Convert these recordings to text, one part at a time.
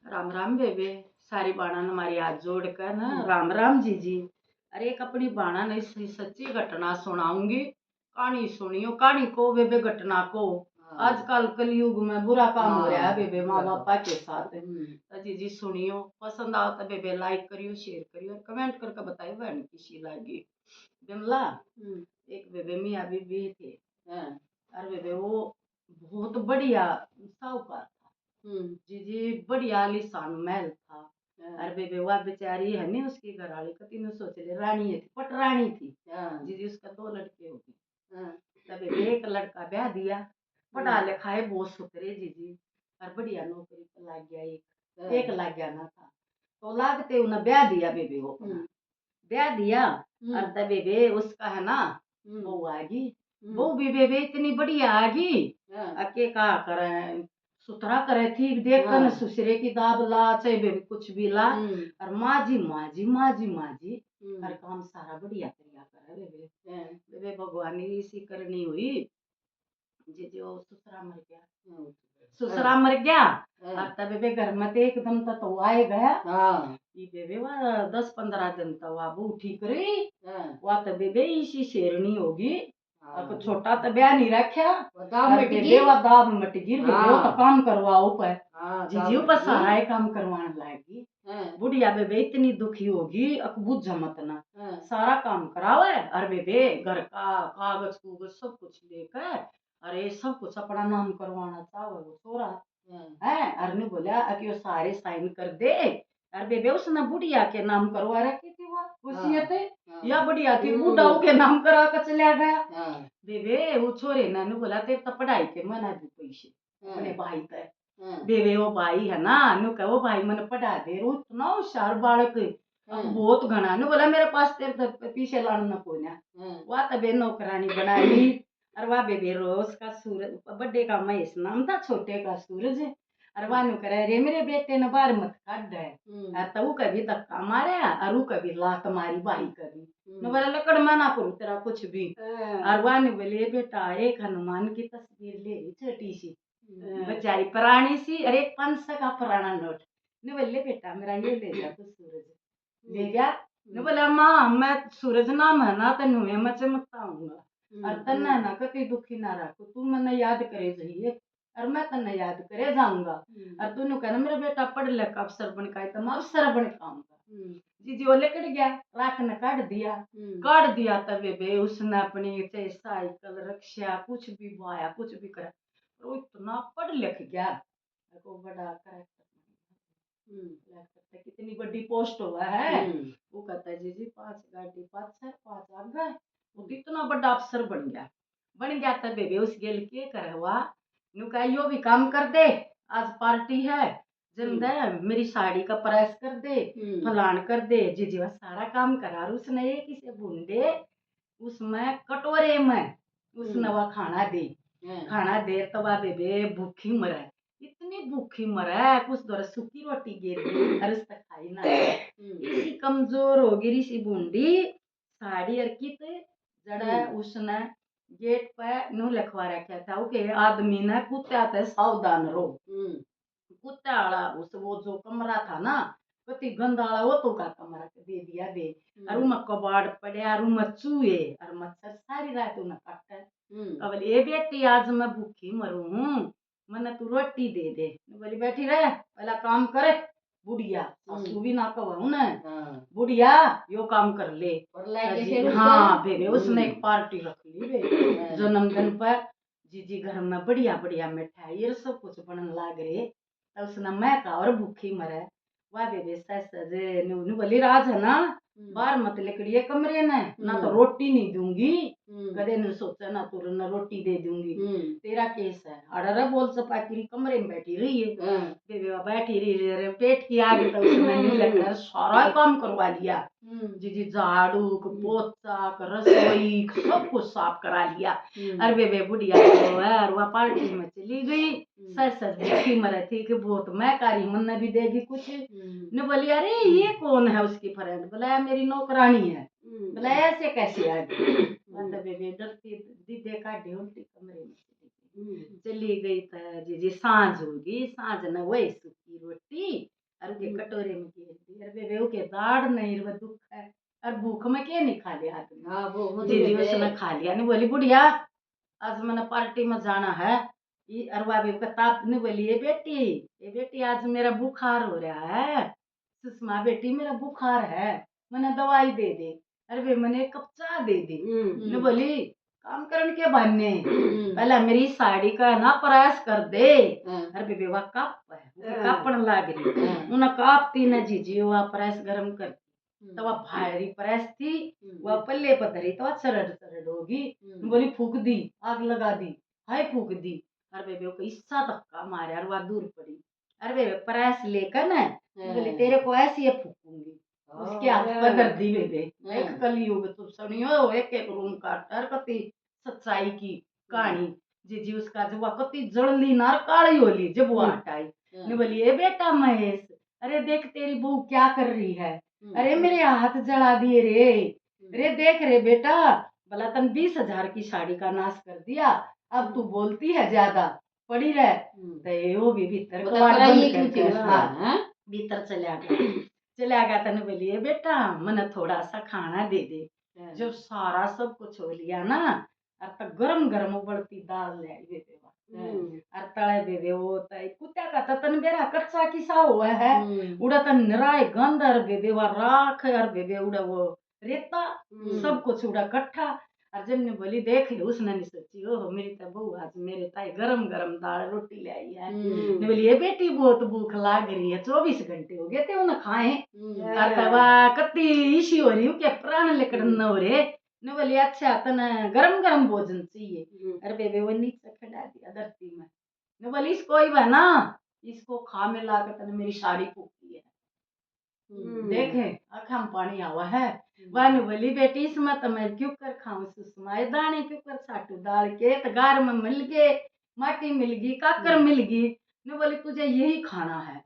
राम राम बेबे। सारी बाणा हमारी हाथ जोड़कर ना राम राम जी। अरे एक अपनी बाणा ने सच्ची घटना सुनाऊंगी। कहानी सुनियो, कहानी को बेबे, घटना को। आजकल कलयुग में बुरा काम हो रहा है बेबे माँ बापा के साथ। तो जी सुनियो, पसंद आओ तो बेबे लाइक करियो, शेयर करियो और कमेंट करके बताइयो बहन किसी लगी। बिमला, एक बेबे मियाँ बीबी थे। और बेबे वो बहुत बढ़िया साहूकार जी बढ़िया आलीशान महल था। अरे बेबे वह बेचारी है नहीं, उसकी घर वाली का तीनों सोच ले रानी थी, पटरानी थी। जी उसका 2 लड़के हो गए। तब बेबे एक लड़का ब्याह दिया, पढ़ा लिखा है, बहुत सुथरे जी और बढ़िया नौकरी पर लग गया। एक लग गया ना था तो लागते उन्हें ब्याह दिया बेबे, वो ब्याह दिया। और तब बेबे उसका है ना बहू आगी। बहू भी बेबे इतनी बढ़िया आगी, अके का करे सुथरा करे थी, देख कर सुसरे की दाब ला, चाहे बेबी कुछ भी ला। और माजी माजी माजी माजी हर काम सारा बढ़िया करिया करे बेबे। बेबे भगवान इसी करनी हुई जी जो ससुरा मर गया। ससुरा मर गया और तब बेबे घर में एकदम तो आए गया। ये बेबे वह 10-15 दिन तो वह बहू ठीक रही। वह तो बेबे इसी शेरनी होगी। अब छोटा तो ब्याह नहीं रखा, बेबे वह दाब मट गिर बेबे, वो तो काम करवाओ पर जीजी ऊपर सारा काम करवाने लागी। बुढ़िया बेबे इतनी दुखी होगी, बुझ मत ना सारा काम करावे। और बेबे घर का कागज कुगज सब कुछ लेकर, अरे सब कुछ अपना नाम करवाना चाहे वो छोरा है। अरने बोला कि सारे साइन कर दे। और बेबे उसने बुढ़िया के नाम करवा रखी थी, वो वसीयत या बढ़िया थी, बुढ़ाऊ के नाम करा कर चला गया। बेबे वो छोरे ने बोला तेरे तो पढ़ाई के मना दू पैसे अपने भाई का। बेबे वो भाई है ना नु कहो भाई मैंने पढ़ा दे, रो इतना होशियार बालक बहुत घना। नु बोला मेरे पास तेरे तो पीछे लाना कोई ना। वह तबे नौकरानी बनाई। और वह बेबे रोज का सूरज, बड़े का महेश नाम था, छोटे का सूरज। और वह नु करे रे मेरे बेटे ने बाहर मत काट है। तो वो कभी धक्का मारे और वो कभी लात मारी भाई कभी। नु बोला लकड़ मना करू तेरा कुछ भी। और वह नु बोले बेटा एक हनुमान की तस्वीर ले छोटी सी बेचारी पुरानी सी, अरे 500 का पुराना नोट। ने बोले बेटा मेरा ये ले जा तू सूरज। ले गया। ने बोला माँ मैं सूरज नाम है ना तेन मैं चमकता हूँगा और तन्ना ना कति दुखी ना रखो, तू मैंने याद करे जाइए और मैं तन्ने याद करे जाऊंगा। और तूने कहना मेरा बेटा पढ़ लिख अफसर बन का, तो मैं अफसर बन पाऊंगा। जी वो लेकर गया, रात ने काट दिया तब बे उसने अपनी चाहे साइकिल रक्षा कुछ भी बाया कुछ भी करा। वो इतना पढ़ लिख गया को बड़ा करेक्टर कितनी बड़ी पोस्ट हुआ है। वो कहता है जी 5 गाड़ी 5 सर 5 आ गए, वो कितना बड़ा अफसर बन गया तब बेबे उस गेल के करे हुआ नु कहा यो भी काम कर दे, आज पार्टी है जल्द मेरी साड़ी का प्रेस कर दे, फलान कर दे। जी वह सारा काम करा। उसने ये किसे बूंदे उसमें कटोरे में उसने वह खाना दे तो वह बेबे भूखी मरे, इतनी भूखी मरे कुछ दौर सूखी रोटी गिर गई और उसका खाई ना। इसी कमजोर हो गई इसी बूंदी साड़ी और कित जड़ा उसने गेट पे नु लिखवा रखा था ओके आदमी ने कुत्ता ते सावधान रहो। कुत्ता वाला उस वो जो कमरा था ना कति गंदा वाला वो तो का कमरा दे दिया दे। और उम कबाड़ पड़े और उम चूहे और मच्छर सारी रात उन्हें काटे। अब ये बेटी आज मैं भूखी मरूं, मैंने तू रोटी दे दे। बोली बैठी रहे पहला काम करे। बुढ़िया सासू भी ना कहूं ना बुढ़िया यो काम कर ले। हाँ बेबे उसने एक पार्टी रख ली बे जन्मदिन पर। जी घर में बढ़िया बढ़िया मिठाई और सब कुछ बनने लाग रहे। तो उसने मैं का और भूखी मरे वाह बेबे सजे नु बोली राज है ना बाहर मत निकलिए कमरे ने, ना तो रोटी नहीं दूंगी। कदे ने सोचा ना तो ना रोटी दे दूंगी। तेरा केस है अड़रा बोल सपाती कमरे में बैठी रही है। बेबे बैठी रही पेट की आगे तो उसने नहीं लगकर सारा काम करवा लिया। जी झाड़ू पोछा रसोई सब कुछ साफ करा लिया। अरे बेबे बुढ़िया तो है और वह पार्टी में चली गई। सच भूखी मरे थी कि बहुत मैं कारी मन भी देगी कुछ ने बोली अरे ये कौन है उसकी फ्रेंड। बोला मेरी नौकरानी है। बोला ऐसे कैसे आ गई। मतलब बेबे डरती दीदे का उल्टी कमरे में चली गई। जी सांझ होगी, सांझ न वही सूखी रोटी और के कटोरे में घेर दी। अरे बेबे के दाढ़ नहीं रे दुख है और भूख में क्या नहीं खा लिया आदमी। हाँ वो जी उसने खा लिया। नहीं बोली बुढ़िया आज मैंने पार्टी में जाना है। ये अरवा बेबी का ताप नहीं बोली ये बेटी आज मेरा बुखार हो रहा है। सुषमा बेटी मेरा बुखार है मैंने दवाई दे दे। अरे बे मैंने एक कप चाय दे दी। नहीं बोली काम करने के बहाने पहले मेरी साड़ी का ना प्रेस कर दे। अरे बेबे वह कप है कापण लाग रही उन्हें कापती न जीजी वह प्रेस गरम कर तो वह भारी प्रेस थी वह पल्ले पर धरी तो चरड़ चरड़ होगी। बोली फूक दी आग लगा दी हाय फूक दी। अरे बेबे को इस्सा धक्का मारे और वह दूर पड़ी। अरे बेबे प्रेस लेकर न बोली तेरे को ऐसी है फूकूंगी उसके हाथ पर कर दी बेबे। देख कलयुग तुम सुनियो एक एक रूम का टरकती सच्चाई की कहानी। जी उसका जब कति जड़ली नार काली होली जब वो हटाई ने बोली ए बेटा महेश अरे देख तेरी बहू क्या कर रही है। अरे मेरे हाथ जला दिए रे देख रे बेटा भला तन 20,000 की साड़ी का नाश कर दिया अब तू बोलती है ज्यादा पड़ी रह। तो वो भी भीतर भीतर चला गया तने बोलिए बेटा मने थोड़ा सा खाना दे दे। जब सारा सब कुछ हो लिया ना और तक गरम गरम उबलती दाल ले आई बेबे और तले बेबे वो तय कुत्ता का तन बेरा कच्चा किसा हुआ है उड़ा तन निराय गंध और बेबे वा राख और बेबे उड़ा वो रेता सब कुछ उड़ा कट्ठा। और जब ने बोली देख ले उसने नहीं सोची ओह मेरी तो बहू आज मेरे ताई गरम गरम दाल रोटी ले आई है। ने बोली ये बेटी बहुत भूख लाग रही है 24 घंटे हो गए थे उन्हें खाए तवा कत्ती इसी हो रही हूँ क्या प्राण लेकर न हो रहे। ने बोली अच्छा तने गरम गरम भोजन चाहिए। अरे बेबे वो नीचे खड़ा दिया धरती में। ने बोली इसको ही बना इसको खा में ला कर तने मेरी साड़ी फूकी है। देखे आँखों में पानी आवा है। वानु बोली बेटी इसमें तो मैं क्यों कर खाऊं सुषमा दाने क्यों कर छाटू दाल के तो गार में मिल गए माटी मिल गई काकर मिल गई। ने बोली तुझे यही खाना है।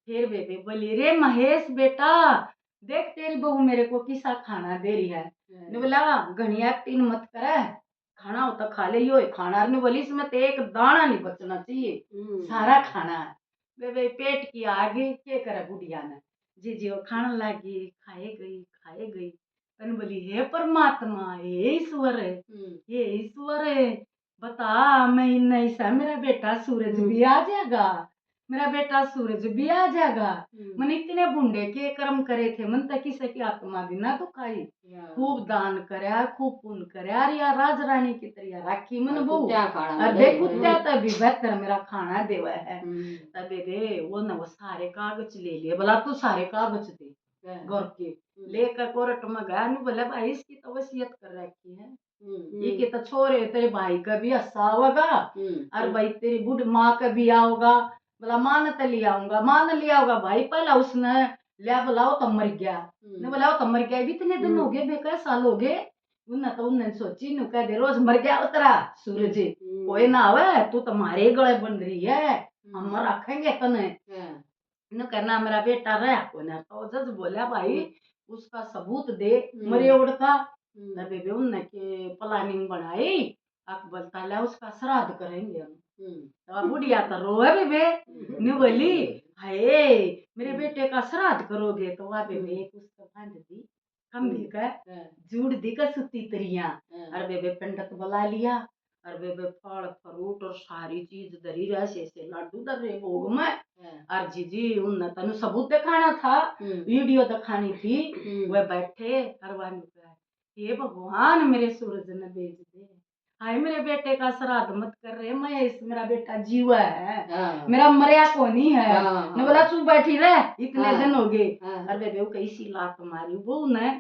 फिर बेबे बोली रे महेश बेटा देख तेरी बहू मेरे को किसा खाना दे रही है। ने बोला घनी एक्टिंग मत करे खाना हो तो खा ले यो खाना। ने बोली इसमें तो एक दाना नहीं बचना चाहिए सारा खाना है। बेबे पेट की आगे क्या करे बुढ़िया ने जी वो खाना लागी खाए गई तन बोली हे परमात्मा हे ईश्वर है बता मैं ऐसा मेरा बेटा सूरज भी आ जाएगा मेरा बेटा सूरज भी आ जाएगा। मन इतने बुंडे के कर्म करे थे मन तक किसी की आत्मा भी ना दुखाई खूब दान करे खूब पुण्य करे या राज रानी की तरह राखी मन बहू देख कुत्ता तभी बेहतर मेरा खाना देवा है। तबे दे वो न वो सारे कागज ले लिए बोला तू सारे कागज दे घर के लेकर कोर्ट में गया नहीं बोला भाई इसकी तो वसीयत कर रखी है ये के तो छोरे तेरे भाई का भी हस्सा होगा और भाई तेरी बुढ़ माँ का भी आओगा बोला माँ ने तो लिया आऊंगा माँ ने लिया होगा भाई पहला उसने लिया बुलाओ तब मर गया ने बुलाओ तब मर गया भी इतने दिन हो गए बेकार साल हो गए उन्हें तो उन्हें सोची नु कह दे रोज मर गया उतरा सूरज कोई ना आवे तू तुम्हारे गले बन रही है हम रखेंगे तने न करना मेरा बेटा रहा को ना तो जज बोला भाई उसका सबूत दे मरे उड़का बेबे उन्हें के प्लानिंग बनाई अकबर ताला उसका श्राद्ध करेंगे हम। तो बुढ़िया तो रोए बेबे न्यू बोली हाय मेरे बेटे का श्राद्ध करोगे तो वह बेबे एक उसको बांध दी हम भी का जुड़ दी का सुती तरिया और बेबे पंडित बुला लिया और बेबे फल फ्रूट और सारी चीज धरी रहे से लाडू धर रहे भोग में और जीजी उन तनु सबूत दिखाना था वीडियो दिखानी थी वह बैठे और वह ये भगवान मेरे सूरज ने भेज दे हाय मेरे बेटे का श्राद्ध मत कर रहे महेश मेरा बेटा जीवा है मेरा मरिया कोनी है ने बोला तू बैठी रह इतने दिन हो गए अरे बेबे कैसी लात मारी बहू ने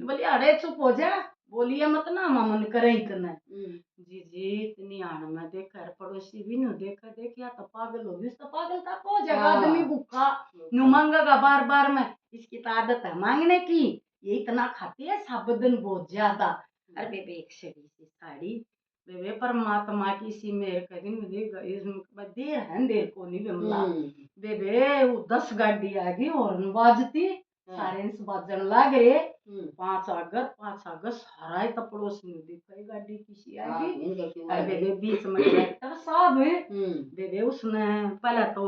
बोली अरे चुप हो जा बोलिए मत ना मन करे इतना जी इतनी आन में देखा पड़ोसी भी न देखा देखिया तो पागल होगी तो पागल था को जगह आदमी भूखा नु मांगेगा बार बार में इसकी तो आदत है मांगने की ये इतना खाती है साबुदन बहुत ज्यादा। अरे बेबे एक शरीर की साड़ी बेबे परमात्मा की सी मेर करी मुझे देर है देर को नहीं बिमला बेबे वो 10 गाड़ी आ गई हॉर्न बाजती सारे बाजन लाग रहे 5 अगस्त सारा ही तो पड़ोस में दिखाई गाड़ी किसी आ गई। अरे बेबे बीच में ट्रैक्टर साहब बेबे उसने पहले तो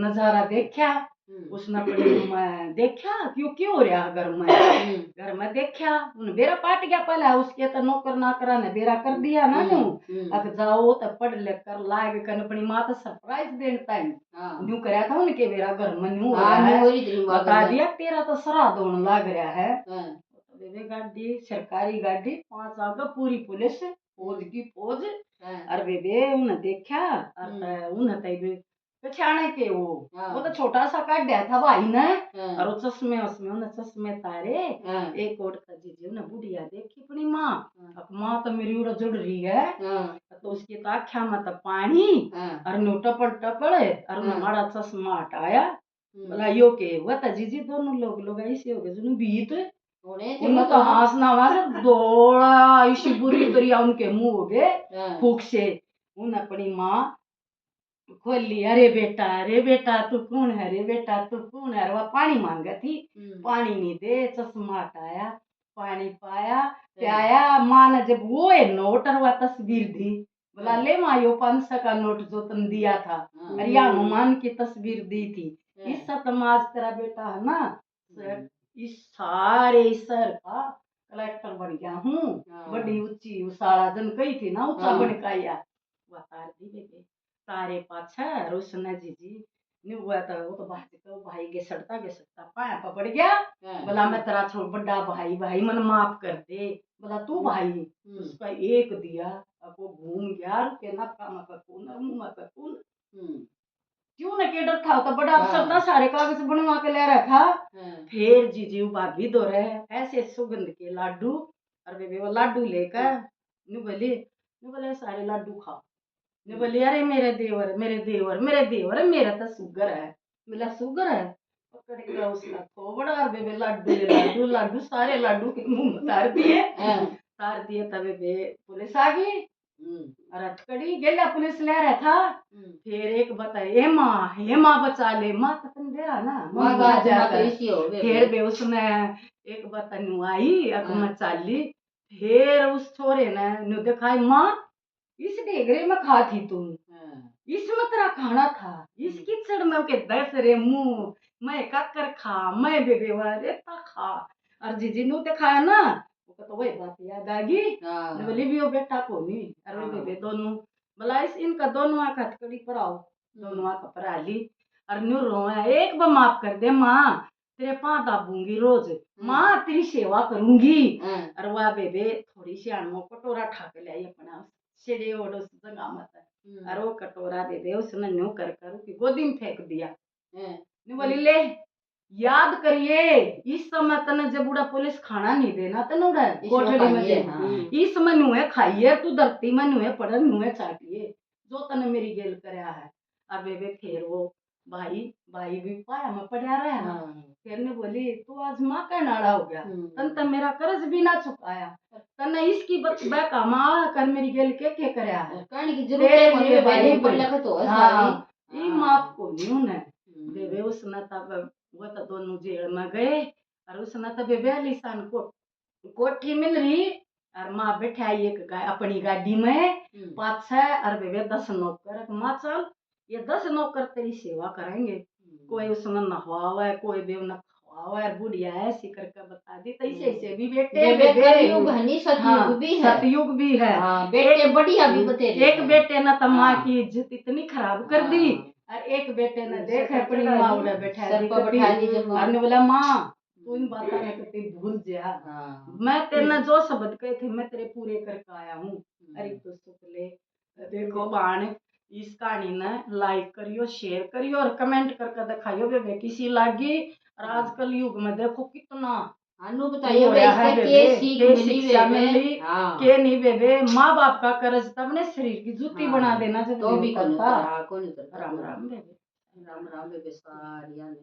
नजारा देखा उसने अपने में देखा क्यों क्यों हो रहा घर में देखा उन बेरा पाट गया पहला उसके तो नौकर नाकरा ने बेरा कर दिया ना न्यू अब जाओ तो पढ़ लिख कर लाग कर अपनी मां तो सरप्राइज देने टाइम न्यू कराया था उनके बेरा घर में न्यू हो रहा है बता दिया तेरा तो श्राद्ध होने लग रहा है बेबे गाड़ी सरकारी गाड़ी 5 आगे पूरी पुलिस फौज की फौज और बेबे उन्हें देखा और उन्हें तय पहचाने के वो तो छोटा सा काट था भाई ने और वो चश्मे उसमें उन्हें चश्मे तारे एक और जी उन्हें बुढ़िया देखी अपनी माँ अब माँ तो मेरी उड़ा जुड़ रही है तो उसकी तो आख्या में तो पानी और नो टपड़ टपड़ और उन्हें मारा चश्मा हटाया बोला यो के हुआ तो जीजी दोनों लोग ऐसे हो गए जुनू बीत उन्हें तो हंसना मार दौड़ा इसी बुरी तरह उनके मुंह हो गए फूक से उन अपनी माँ खोली अरे बेटा तू कौन है रे बेटा तू कौन है वह पानी मांगा थी पानी नहीं दे चश्मा हटाया पानी पाया प्याया माँ ने जब वो है नोट और वह तस्वीर दी बोला ले माँ यो 500 का नोट जो तुम दिया था अरे या हनुमान की तस्वीर दी थी इस समाज तेरा बेटा है ना इस सारे शहर का कलेक्टर बन गया हूँ बड़ी ऊंची उसाला जन कही थी ना ऊंचा बन काया वह तार दी बेबे तारे पाछा रोशना जीजी न्यू हुआ था वो तो भाई घसड़ता पाया पकड़ गया बोला मैं तेरा छोड़ बड़ा भाई मन माफ कर दे बोला तू भाई उसका एक दिया अब वो घूम गया रुके नक्का मका कौन मुंह मका कौन क्यों न के डर था तो बड़ा अफसर था सारे कागज बनवा के ले रहा था फिर जीजी भाभी दो रहे ऐसे सुगंध के लाडू और बेबे वो लाडू लेकर न्यू बोले सारे लाडू खाओ ने बोली अरे मेरे देवर मेरा तो शुगर है बोला शुगर है पकड़ के उसका थोबड़ा और बेबे लाडू सारे लाडू के मुंह में तार दिए तब बेबे पुलिस आ गई और अटकड़ी गेला पुलिस ले रहा था फिर एक बताए ए माँ बचा ले माँ तो तुम दे रहा ना माँ फिर बे उसने एक बतन आई अक मचाली फिर उस छोरे ने नु दिखाई माँ इस डेगरे में खा थी तुम इसमें तेरा खाना था इस कीचड़ में के दस रे मुंह मैं काकर खा मैं बेबेवा रेता खा और जीजी नु ते खाया ना वो तो वही बात याद आ गई ने बोली भी वो बेटा को नहीं अरे बेबे दोनों बोला इस इनका दोनों आंख हथकड़ी पर आओ दोनों आंख पर आ ली और न्यू रोया एक बार माफ कर दे माँ तेरे पाँव दाबूंगी रोज माँ तेरी सेवा करूंगी और वह बेबे थोड़ी सी अनमो कटोरा ठा के लाई अपना सीढ़ी ओढ़ो जगह मत और वो कटोरा दे दे उसने न्यू कर उसकी गोदी में फेंक दिया न्यू बोली ले याद करिए इस समय तने जब उड़ा पुलिस खाना नहीं देना तने उड़ा कोठड़ी में इस समय नुए खाइए तू धरती में नुए पड़े नुए चाटिए जो तने मेरी गेल करया है अब बेबे फिर वो भाई भी पाया में पड़ा रहा फिर ने बोली तू आज माँ का नाड़ा हो गया तन तो मेरा कर्ज भी ना चुकाया तने इसकी बैका माँ कर मेरी गेल के करया है करने की जरूरत है भाई पर लखत हो सारी माफ को नहीं उन्हें बेबे उसने तब वो तो दोनों जेल में गए और उसने तो बेबे अलीशान कोठी मिल रही और माँ बैठाई एक अपनी गाड़ी में 5-6 और बेबे 10 नौकर माँ चल ये 10 नौकर तेरी सेवा करेंगे कोई उसमें नहवावा है कोई बेव न खवावा है बुढ़िया है ऐसी करके बता दी तो ऐसे भी बेटे कलयुग हनी सतयुग भी है बेटे बढ़िया भी बते एक बेटे ने तो माँ की इज्जत इतनी खराब कर दी और एक बेटे ने देख अपनी माँ उड़ा बैठा दी और बोला माँ तू इन बातों में कभी भूल जा मैं तेरे जो शब्द कहे थे मैं तेरे पूरे करके आया हूँ अरे तो शुक्ले देखो बाण इस कहानी ने लाइक करियो शेयर करियो और कमेंट करके दिखाइयो बेबे किसी लागी और आजकल युग में देखो कितना बताइए शिक्षा मिली के नहीं बेबे माँ बाप का कर्ज तब ने शरीर की जूती बना देना जब तो भी करता राम राम बेबे राम राम बेबे सारिया ने